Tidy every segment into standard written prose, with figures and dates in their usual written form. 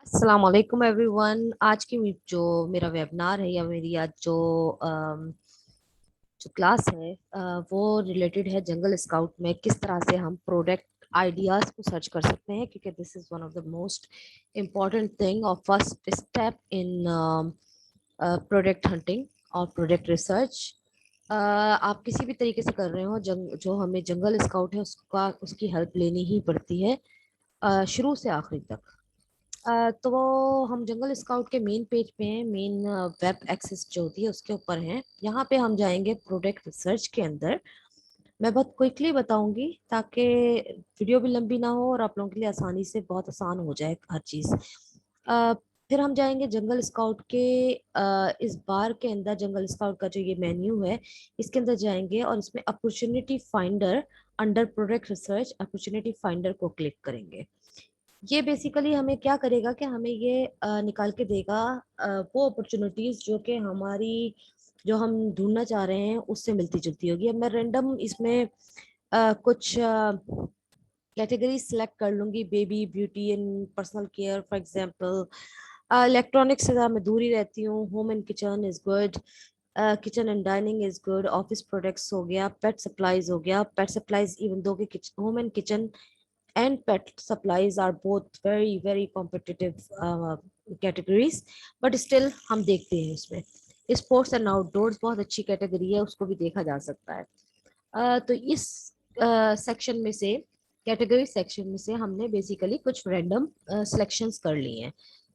अस्सलाम वालेकुम एवरीवन। आज की जो मेरा वेबिनार है या मेरी आज जो क्लास है वो रिलेटेड है जंगल स्काउट में किस तरह से हम प्रोडक्ट आइडियाज को सर्च कर सकते हैं, क्योंकि this is one of the most important thing और first step in product hunting और प्रोडक्ट रिसर्च। आप किसी भी तरीके से कर रहे हो, जो हमें जंगल स्काउट है उसका उसकी हेल्प लेनी ही पड़ती है शुरू से आखिरी तक। तो हम जंगल स्काउट के मेन पेज पे हैं। मेन वेब एक्सेस जो होती है उसके ऊपर हैं। यहाँ पे हम जाएंगे प्रोडक्ट रिसर्च के अंदर। मैं बहुत क्विकली बताऊंगी ताकि वीडियो भी लंबी ना हो और आप लोगों के लिए आसानी से बहुत आसान हो जाए हर चीज़। अ, फिर हम जाएंगे जंगल स्काउट के इस बार के अंदर। जंगल स्काउट का जो ये मेन्यू है इसके अंदर जाएंगे और इसमें opportunity finder under product research opportunity finder को क्लिक करेंगे। ये बेसिकली हमें क्या करेगा कि हमें ये निकाल के देगा वो अपॉर्चुनिटीज जो कि हमारी जो हम ढूंढना चाह रहे हैं उससे मिलती जुलती होगी। अब मैं रैंडम इसमें कुछ कैटेगरी सिलेक्ट कर लूंगी। Baby beauty and personal care for example. Electronics से ज़रा मैं दूर ही रहती हूँ। Home and kitchen is good. Kitchen and dining is good. Office products हो गया। पेट सप्लाईज हो गया। पेट सप्लाईज इवन दो के home and kitchen and pet supplies are both very competitive categories, but still हम देखते हैं इसमें। स्पोर्ट्स एंड आउटडोर्स बहुत अच्छी कैटेगरी है, उसको भी देखा जा सकता है। तो इस सेक्शन में से कैटेगरी सेक्शन में से हमने बेसिकली कुछ रैंडम सिलेक्शंस कर लिए हैं।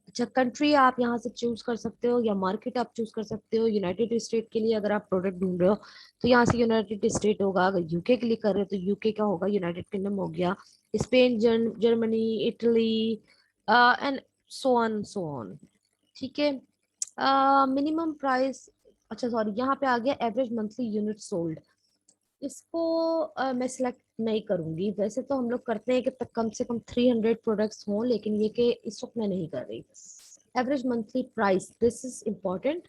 अच्छा, कंट्री आप यहाँ से चूज कर सकते हो या मार्केट आप चूज कर सकते हो। यूनाइटेड स्टेट के लिए अगर आप प्रोडक्ट ढूंढ रहे हो तो यहाँ से यूनाइटेड स्टेट होगा। अगर यूके के लिए कर रहे हो तो यूके का होगा, यूनाइटेड किंगडम हो गया, Spain, Germany, Italy and so on. ठीक है। Minimum price. अच्छा सॉरी, यहाँ पे आ गया एवरेज मंथली यूनिट सोल्ड। इसको मैं सिलेक्ट नहीं करूंगी। वैसे तो हम लोग करते हैं कि तक कम से कम 300 प्रोडक्ट्स हों, लेकिन ये कि इस वक्त मैं नहीं कर रही। Average monthly price, this is important.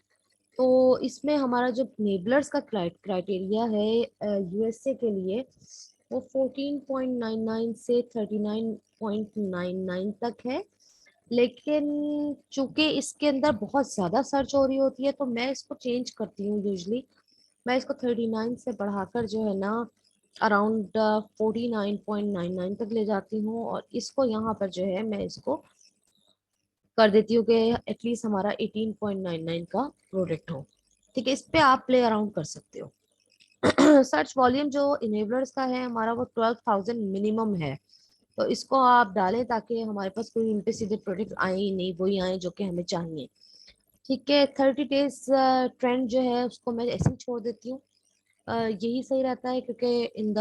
तो इसमें हमारा जो नेबलर्स का क्राइटेरिया है यूएसए के लिए वो 14.99 से 39.99 तक है। लेकिन चूंकि इसके अंदर बहुत ज्यादा सर्च हो रही होती है तो मैं इसको चेंज करती हूँ यूजली। मैं इसको 39 से बढ़ाकर जो है ना अराउंड 49.99 तक ले जाती हूँ, और इसको यहाँ पर जो है मैं इसको कर देती हूँ कि एटलीस्ट हमारा 18.99 का प्रोडक्ट हो। ठीक है, इस पे आप प्ले अराउंड कर सकते हो। सर्च वॉल्यूम जो इनेबलर्स का है हमारा वो 12,000 मिनिमम है। तो इसको आप डालें ताकि हमारे पास कोई उल्टे सीधे प्रोडक्ट आए ही नहीं, वही आए जो कि हमें चाहिए। ठीक है, 30 डेज ट्रेंड जो है उसको मैं ऐसे ही छोड़ देती हूँ। यही सही रहता है क्योंकि इन द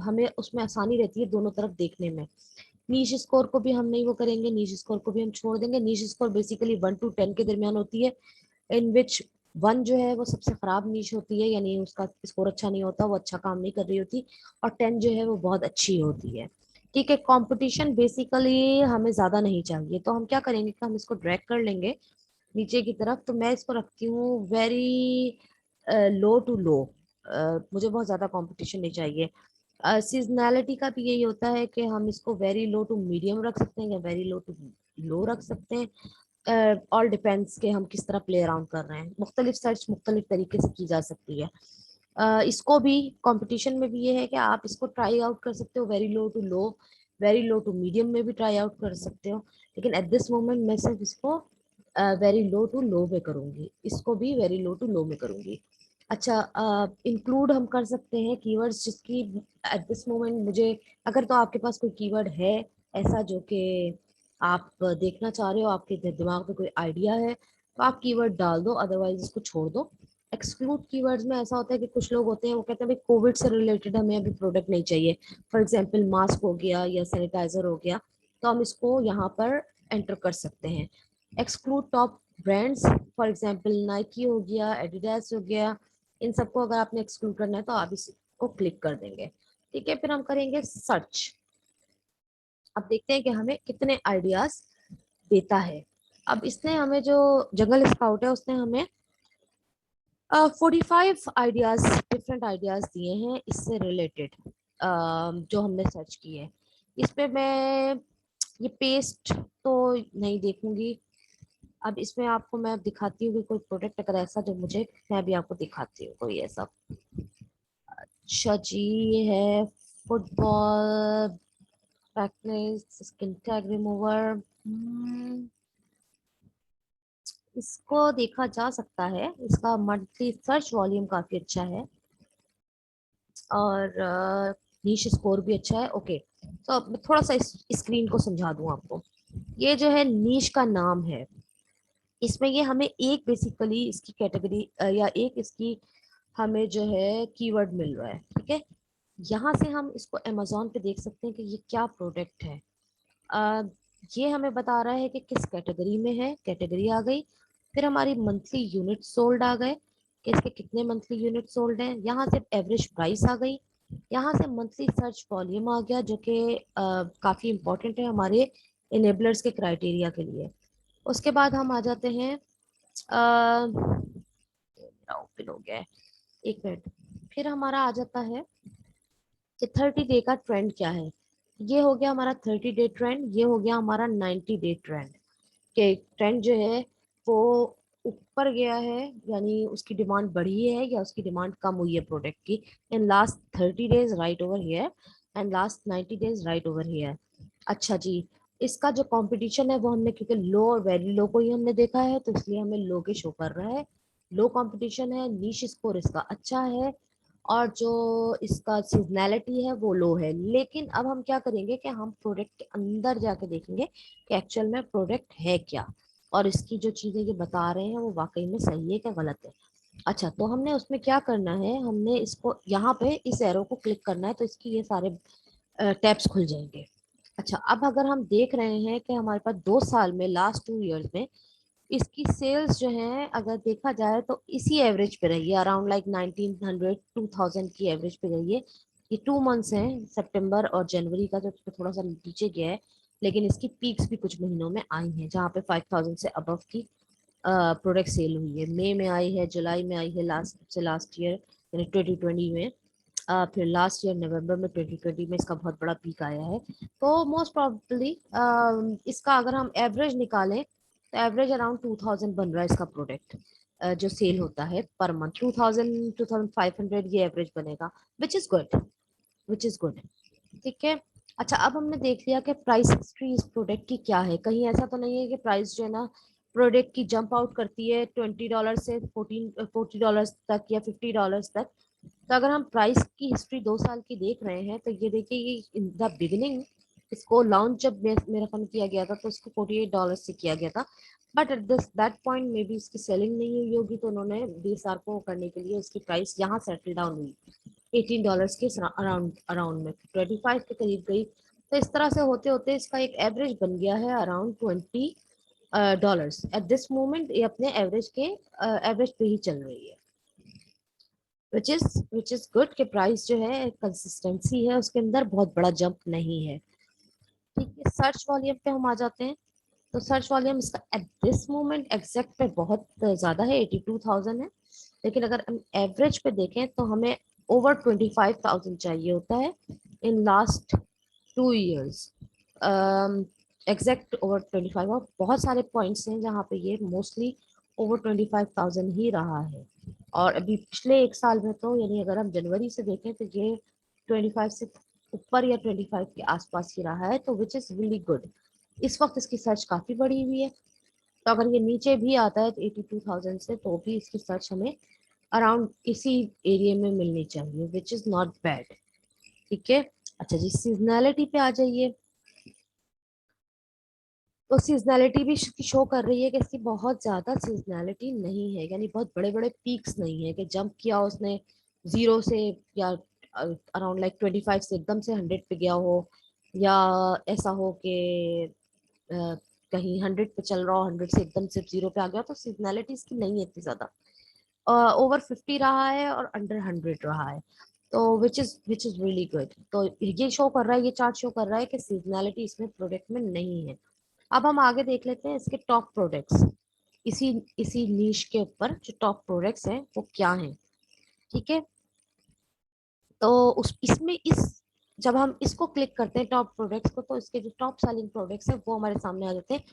हमें उसमें आसानी रहती है दोनों तरफ देखने में। नीश स्कोर को भी हम नहीं वो करेंगे, नीश स्कोर को भी हम छोड़ देंगे। नीश स्कोर बेसिकली 1 to 10 के दरमियान होती है, इन विच 1 जो है वो सबसे खराब नीश होती है, यानी उसका स्कोर अच्छा नहीं होता, वो अच्छा काम नहीं कर रही होती। और 10 जो है वो बहुत अच्छी होती है। ठीक है, कंपटीशन बेसिकली हमें ज्यादा नहीं चाहिए, तो हम क्या करेंगे कि हम इसको ड्रैग कर लेंगे नीचे की तरफ। तो मैं इसको रखती हूँ वेरी लो टू लो। मुझे बहुत ज्यादा कंपटीशन नहीं चाहिए। सीजनैलिटी का भी यही होता है कि हम इसको वेरी लो टू मीडियम रख सकते हैं या वेरी लो टू लो रख सकते हैं। ऑल डिपेंड्स के हम किस तरह प्ले अराउंड कर रहे हैं। मुख्तलिफ सर्च मुख्तलिफ तरीके से की जा सकती है। इसको भी कंपटीशन में भी ये है कि आप इसको ट्राई आउट कर सकते हो very low to low, very low to medium में भी ट्राई आउट कर सकते हो। लेकिन एट दिस मोमेंट मैं सिर्फ इसको वेरी लो टू लो में करूंगी, इसको भी वेरी लो टू लो में करूंगी। अच्छा, इंक्लूड हम कर सकते हैं कीवर्ड्स जिसकी एट दिस मोमेंट मुझे, अगर तो आपके पास कोई कीवर्ड है ऐसा जो कि आप देखना चाह रहे हो, आपके दिमाग में कोई आइडिया है तो आप कीवर्ड डाल दो, अदरवाइज इसको छोड़ दो। एक्सक्लूड कीवर्ड्स में ऐसा होता है कि कुछ लोग होते हैं वो कहते हैं भाई कोविड से रिलेटेड हमें अभी प्रोडक्ट नहीं चाहिए। फॉर एग्जाम्पल मास्क हो गया या सैनिटाइजर हो गया, तो हम इसको यहाँ पर एंटर कर सकते हैं। Exclude top brands, for example Nike हो गया, एडिडास हो गया, इन सबको अगर आपने एक्सक्लूड करना है तो आप इसको क्लिक कर देंगे। ठीक है, फिर हम करेंगे सर्च। अब देखते हैं कि हमें कितने आइडियाज देता है। अब इसने हमें जो जंगल स्काउट है उसने हमें 45 आइडियाज, डिफरेंट आइडियाज दिए हैं इससे रिलेटेड जो हमने सर्च किए। इस पे मैं ये पेस्ट तो नहीं देखूंगी। अब इसमें आपको मैं दिखाती हूँ कि कोई प्रोडक्ट अगर ऐसा जो मुझे, मैं भी आपको दिखाती हूँ कोई ऐसा। अच्छा जी, ये है football practice skin tag remover. इसको देखा जा सकता है, इसका मंथली सर्च वॉल्यूम काफी अच्छा है और नीश स्कोर भी अच्छा है। ओके, तो अब मैं थोड़ा सा इस स्क्रीन को समझा दूं आपको। ये जो है नीश का नाम है, इसमें ये हमें एक बेसिकली इसकी कैटेगरी या एक इसकी हमें जो है कीवर्ड मिल रहा है, ठीक है। यहाँ से हम इसको अमेजोन पे देख सकते हैं कि ये क्या प्रोडक्ट है। अ, ये हमें बता रहा है कि किस कैटेगरी में है, कैटेगरी आ गई। फिर हमारी मंथली यूनिट सोल्ड आ गए कि इसके कितने मंथली यूनिट सोल्ड हैं। यहाँ से एवरेज प्राइस आ गई। यहाँ से मंथली सर्च वॉल्यूम आ गया, जो कि काफ़ी इंपॉर्टेंट है हमारे इनेबलर्स के क्राइटेरिया के लिए। उसके बाद हम आ जाते हैं, ओपन हो गया है, एक मिनट। फिर हमारा आ जाता है कि 30 डे का ट्रेंड क्या है। ये हो गया हमारा 30 डे ट्रेंड, ये हो गया हमारा 90 डे ट्रेंड। के ट्रेंड जो है वो ऊपर गया है, यानी उसकी डिमांड बढ़ी है या उसकी डिमांड कम हुई है प्रोडक्ट की in last 30 days right over here and last 90 days right over here. अच्छा जी, इसका जो कंपटीशन है वो हमने, क्योंकि लो और वेरी लो को ही हमने देखा है तो इसलिए हमें लो के शो कर रहा है। लो कंपटीशन है, नीश स्कोर इसका अच्छा है और जो इसका सीजनैलिटी है वो लो है। लेकिन अब हम क्या करेंगे कि हम प्रोडक्ट के अंदर जाके देखेंगे कि एक्चुअल में प्रोडक्ट है क्या और इसकी जो चीजें ये बता रहे हैं वो वाकई में सही है क्या गलत है। अच्छा, तो हमने उसमें क्या करना है, हमने इसको यहाँ पे इस एरो को क्लिक करना है तो इसकी ये सारे टैब्स खुल जाएंगे। अच्छा, अब अगर हम देख रहे हैं कि हमारे पास 2 साल में, लास्ट 2 इयर्स में इसकी सेल्स जो है अगर देखा जाए तो इसी एवरेज पे रही है, अराउंड लाइक 1900 2000 की एवरेज पे रही है। ये 2 मंथ्स हैं, सितंबर और जनवरी का, जो थोड़ा सा नीचे गया है। लेकिन इसकी पीक्स भी कुछ महीनों में आई हैं जहाँ पे 5000 से अबव की प्रोडक्ट सेल हुई है। मई में आई है, जुलाई में आई है, लास्ट ईयर यानी 2020 में। फिर लास्ट ईयर नवंबर में 2020 में इसका बहुत बड़ा पीक आया है। तो मोस्ट प्रोबेबली इसका अगर हम एवरेज निकालें तो एवरेज अराउंड 2000 बन रहा है इसका प्रोडक्ट जो सेल होता है पर मंथ। 2000 2500 ये एवरेज बनेगा, which is good, which is good. ठीक है। अच्छा, अब हमने देख लिया कि प्राइस हिस्ट्री इस प्रोडक्ट की क्या है। कहीं ऐसा तो नहीं है कि प्राइस जो है ना प्रोडक्ट की जंप आउट करती है $20 से 40 डॉलर तक या $50 तक। तो अगर हम प्राइस की हिस्ट्री 2 साल की देख रहे हैं तो ये देखिए, ये इन द बिगिनिंग इसको लॉन्च जब मेरा फंड किया गया था तो इसको $48 से किया गया था। But at this that point में भी इसकी सेलिंग नहीं हुई होगी तो उन्होंने DSR को करने के लिए उसकी प्राइस यहाँ सेटल डाउन हुई $18 के अराउंड अराउंड में 25 के करीब गई। तो इस तरह से होते होते इसका एक एवरेज बन गया है अराउंड $20 एट दिस मोमेंट। ये अपने एवरेज के एवरेज पे ही चल रही है, विच इज गुड कि प्राइस जो है कंसिस्टेंसी है उसके अंदर, बहुत बड़ा जंप नहीं है। ठीक है, सर्च वॉल्यूम पे हम आ जाते हैं। तो सर्च वॉल्यूम इसका एट दिस मोमेंट एग्जैक्ट पे बहुत ज्यादा है, 82,000 है। लेकिन अगर हम एवरेज पे देखें तो हमें ओवर 25,000 चाहिए होता है in last 2 years. Exact over 25, और बहुत सारे पॉइंट्स हैं जहाँ पे ये मोस्टली ओवर 25,000 ही रहा है। और अभी पिछले 1 साल में तो, यानी अगर हम जनवरी से देखें तो ये 25 से ऊपर या 25 के आसपास ही रहा है, तो विच इज रियली गुड। इस वक्त इसकी सर्च काफी बढ़ी हुई है। तो अगर ये नीचे भी आता है तो 82,000 से, तो भी इसकी सर्च हमें अराउंड इसी एरिया में मिलनी चाहिए, विच इज नॉट बैड। ठीक है। अच्छा जी, सीजनैलिटी पे आ जाइए। तो सीजनैलिटी भी शो कर रही है कि इसकी बहुत ज्यादा सीजनैलिटी नहीं है, यानी बहुत बड़े बड़े पीक्स नहीं है कि जंप किया उसने 0 से या अराउंड लाइक 25 से एकदम से 100 पे गया हो, या ऐसा हो कि कहीं 100 पे चल रहा हो, 100 से एकदम से 0 पे आ गया। तो सीजनैलिटी इसकी नहीं है इतनी ज्यादा। ओवर 50 रहा है और अंडर 100 रहा है, तो विच इज रियली गुड। तो ये शो कर रहा है, ये चार्ट शो कर रहा है कि सीजनैलिटी इसमें प्रोडक्ट में नहीं है। अब हम आगे देख लेते हैं इसके टॉप प्रोडक्ट्स। इसी इसी नीश के ऊपर जो टॉप प्रोडक्ट्स हैं वो क्या हैं। ठीक है। तो उस इसमें इस जब हम इसको क्लिक करते हैं टॉप प्रोडक्ट्स को, तो इसके जो टॉप सेलिंग प्रोडक्ट्स हैं वो हमारे सामने आ जाते हैं।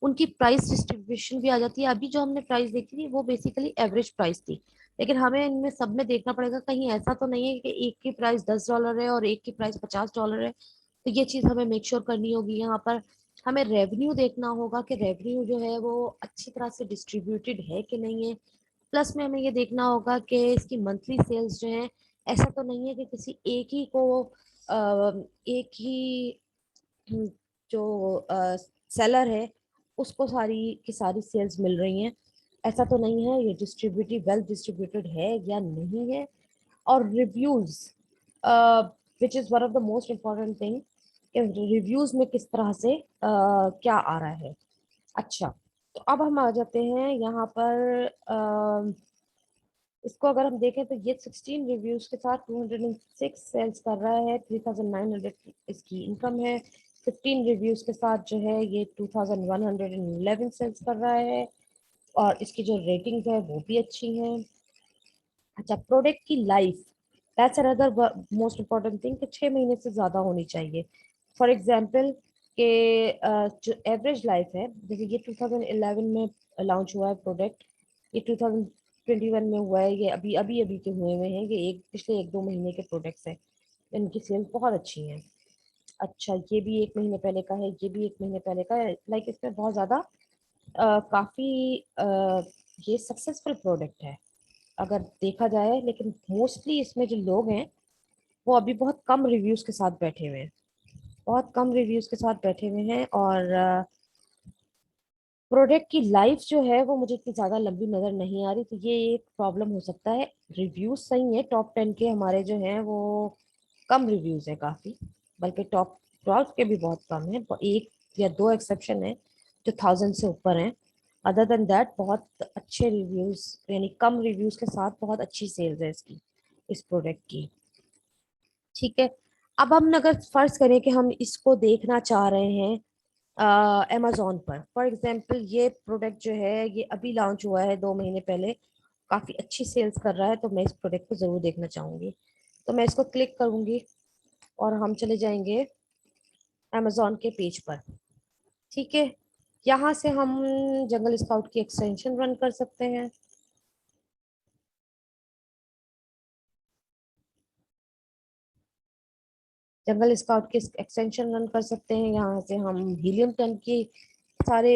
उनकी प्राइस डिस्ट्रीब्यूशन भी आ जाती है। अभी जो हमने प्राइस देखी थी वो बेसिकली एवरेज प्राइस थी, लेकिन हमें इनमें सब में देखना पड़ेगा कहीं ऐसा तो नहीं है कि एक की प्राइस $10 है और एक की प्राइस $50 है। तो ये चीज हमें मेक श्योर करनी होगी। यहाँ पर हमें रेवेन्यू देखना होगा कि रेवेन्यू जो है वो अच्छी तरह से डिस्ट्रीब्यूटेड है कि नहीं है। प्लस में हमें ये देखना होगा कि इसकी मंथली सेल्स जो है, ऐसा तो नहीं है कि किसी एक ही को एक ही जो सेलर है उसको सारी की सारी सेल्स मिल रही हैं। ऐसा तो नहीं है, ये डिस्ट्रीब्यूटेड वेल डिस्ट्रीब्यूटेड है या नहीं है। और reviews, which is one of the most important thing, reviews में किस तरह से क्या आ रहा है। अच्छा, तो अब हम आ जाते हैं यहाँ पर। इसको अगर हम देखें तो ये 16 रिव्यूज के साथ 206 सेल्स कर रहा है, 3900 इसकी इनकम है। 15 रिव्यूज के साथ जो है ये 2111 सेल्स कर रहा है, और इसकी जो रेटिंग है वो भी अच्छी है। अच्छा, प्रोडक्ट की life, that's another most important thing कि 6 महीने से ज़्यादा होनी चाहिए। फॉर एग्जाम्पल के जो एवरेज लाइफ है, जैसे ये 2011 में लॉन्च हुआ है प्रोडक्ट, ये 2021 में हुआ है, ये अभी अभी अभी के हुए हैं, ये एक पिछले 1-2 महीने के प्रोडक्ट्स हैं। इनकी सेल्स बहुत अच्छी हैं। अच्छा, ये भी 1 महीने पहले का है, ये भी 1 महीने पहले का है। लाइक इसमें बहुत ज़्यादा काफ़ी ये सक्सेसफुल प्रोडक्ट है अगर देखा जाए। लेकिन मोस्टली इसमें जो लोग हैं वो अभी बहुत कम रिव्यूज के साथ बैठे हुए हैं, बहुत कम रिव्यूज के साथ बैठे हुए हैं। और प्रोडक्ट की लाइफ जो है वो मुझे इतनी ज़्यादा लंबी नज़र नहीं आ रही, तो ये एक प्रॉब्लम हो सकता है। रिव्यूज सही है, टॉप 10 के हमारे जो हैं वो कम रिव्यूज है काफ़ी, बल्कि टॉप 12 के भी बहुत कम है। एक या दो एक्सेप्शन है जो 1000 से ऊपर हैं। अदर देन दैट बहुत अच्छे रिव्यूज, यानी कम रिव्यूज के साथ बहुत अच्छी सेल्स है इसकी, इस प्रोडक्ट की। ठीक है, अब हम अगर फर्ज करें कि हम इसको देखना चाह रहे हैं अमेजोन पर, फॉर एग्जांपल ये प्रोडक्ट जो है ये अभी लॉन्च हुआ है 2 महीने पहले, काफ़ी अच्छी सेल्स कर रहा है, तो मैं इस प्रोडक्ट को ज़रूर देखना चाहूँगी। तो मैं इसको क्लिक करूँगी और हम चले जाएंगे अमेजोन के पेज पर। ठीक है, यहाँ से हम जंगल स्काउट की एक्सटेंशन रन कर सकते हैं। जंगल स्काउट की एक्सटेंशन रन कर सकते हैं, यहाँ से हम हीलियम 10 की सारे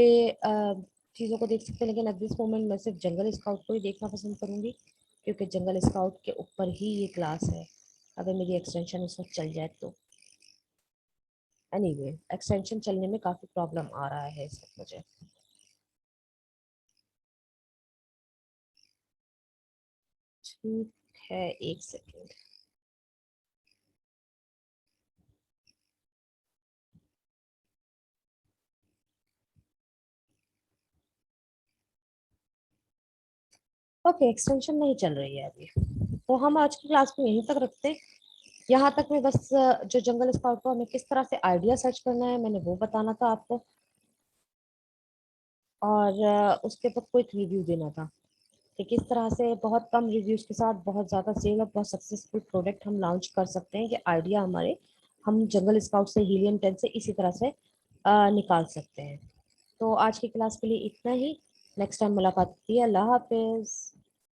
चीज़ों को देख सकते हैं। लेकिन एट दिस मोमेंट मैं सिर्फ जंगल स्काउट को ही देखना पसंद करूंगी, क्योंकि जंगल स्काउट के ऊपर ही ये क्लास है। अगर मेरी एक्सटेंशन उस वक्त चल जाए तो। एनीवे, एक्सटेंशन चलने में काफ़ी प्रॉब्लम आ रहा है इस वक्त मुझे। ठीक है, एक सेकेंड। ओके, एक्सटेंशन नहीं चल रही है अभी, तो हम आज की क्लास को यहीं तक रखते हैं। यहाँ तक मैं बस जो जंगल स्काउट को हमें किस तरह से आइडिया सर्च करना है मैंने वो बताना था आपको, और उसके ऊपर क्विक रिव्यू देना था कि किस तरह से बहुत कम रिव्यूज के साथ बहुत ज़्यादा सेल और बहुत सक्सेसफुल प्रोडक्ट हम लॉन्च कर सकते हैं। ये आइडिया हमारे हम जंगल स्काउट से, हीलियम 10 से इसी तरह से निकाल सकते हैं। तो आज की क्लास के लिए इतना ही। नेक्स्ट टाइम मुलाकात होती है। अल्लाह हाफिज़।